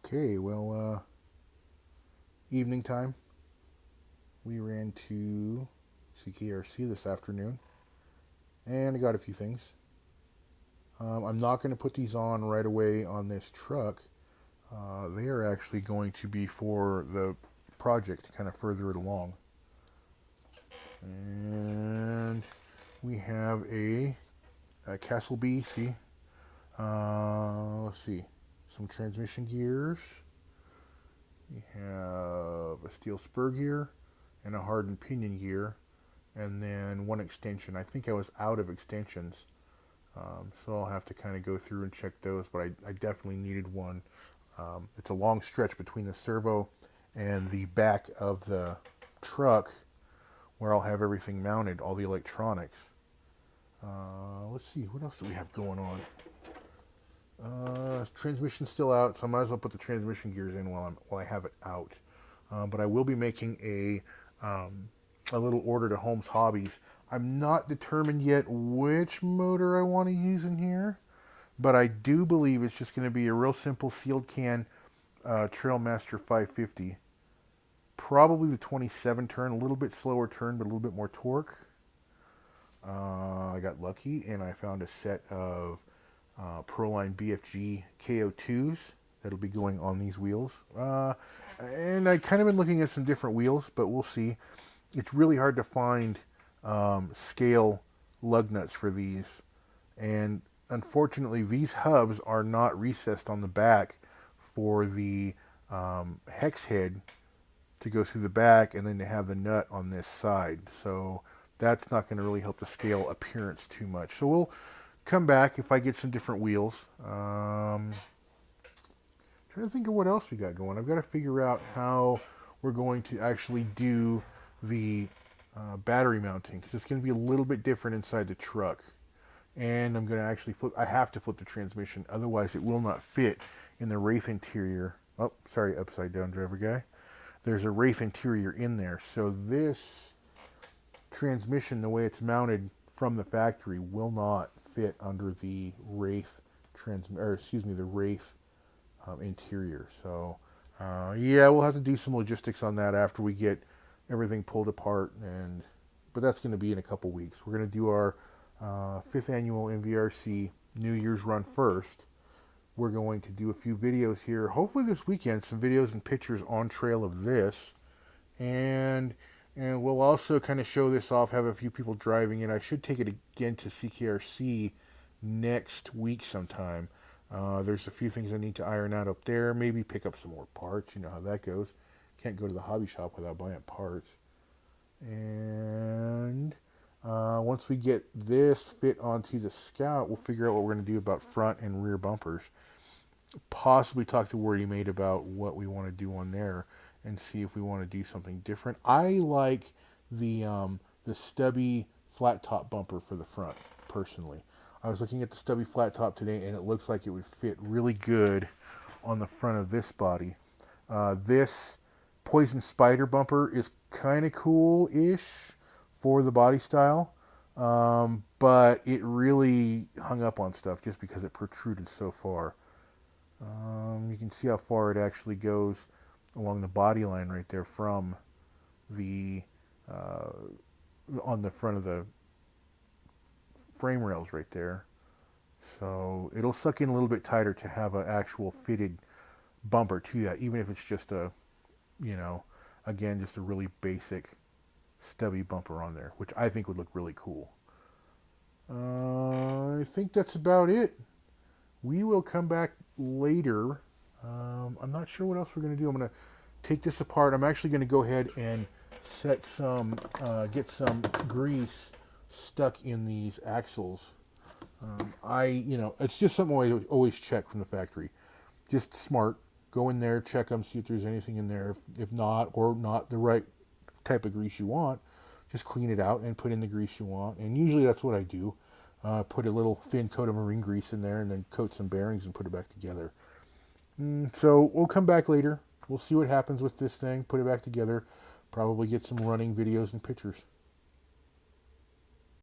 Okay, well, evening time. We ran to CKRC this afternoon, and I got a few things. I'm not going to put these on right away on this truck. They are actually going to be for the project to kind of further it along. And we have a Castle B, see? Let's see. Some transmission gears. We have a steel spur gear and a hardened pinion gear, and then one extension. I think I was out of extensions, so I'll have to kind of go through and check those, but I definitely needed one. It's a long stretch between the servo and the back of the truck where I'll have everything mounted, all the electronics. Let's see, what else do we have going on? Transmission's still out, so I might as well put the transmission gears in while I have it out. But I will be making a little order to Holmes Hobbies. I'm not determined yet which motor I want to use in here, but I do believe it's just going to be a real simple sealed can Trailmaster 550. Probably the 27 turn, a little bit slower turn, but a little bit more torque. I got lucky and I found a set of Proline BFG KO2s that'll be going on these wheels. And I kind of been looking at some different wheels, but we'll see. It's really hard to find scale lug nuts for these. And unfortunately, these hubs are not recessed on the back for the hex head to go through the back and then to have the nut on this side. So that's not going to really help the scale appearance too much. So we'll come back if I get some different wheels. Trying to think of what else we got going. I've got to figure out how we're going to actually do the battery mounting, because it's going to be a little bit different inside the truck. And I'm going to actually flip, I have to flip the transmission, otherwise it will not fit in the Wraith interior. Oh, sorry, upside down driver guy. There's a Wraith interior in there. So this transmission, the way it's mounted from the factory, will not fit under the Wraith the Wraith interior. So yeah, we'll have to do some logistics on that after we get everything pulled apart, but that's going to be in a couple weeks. We're going to do our 5th annual MVRC New Year's run first. We're going to do a few videos here, hopefully this weekend, some videos and pictures on trail of this, and we'll also kind of show this off, have a few people driving it. I should take it again to CKRC next week sometime. There's a few things I need to iron out up there, maybe pick up some more parts. You know how that goes. Can't go to the hobby shop without buying parts. And once we get this fit onto the Scout, we'll figure out what we're going to do about front and rear bumpers. Possibly talk to Wordy Mate about what we want to do on there and see if we want to do something different. I like the stubby flat top bumper for the front, personally. I was looking at the stubby flat top today, and it looks like it would fit really good on the front of this body. This Poison Spider bumper is kind of cool-ish for the body style, but it really hung up on stuff just because it protruded so far. You can see how far it actually goes along the body line right there from the on the front of the frame rails right there. So it'll suck in a little bit tighter to have an actual fitted bumper to that, even if it's just a, again, just a really basic stubby bumper on there, which I think would look really cool. I think that's about it. We will come back later. I'm not sure what else we're going to do. I'm going to take this apart. I'm actually going to go ahead and get some grease stuck in these axles. It's just something I always check from the factory. Just smart. Go in there, check them, see if there's anything in there. If not, or not the right type of grease you want, just clean it out and put in the grease you want. And usually that's what I do. Put a little thin coat of marine grease in there and then coat some bearings and put it back together. So we'll come back later. We'll see what happens with this thing, put it back together, probably get some running videos and pictures.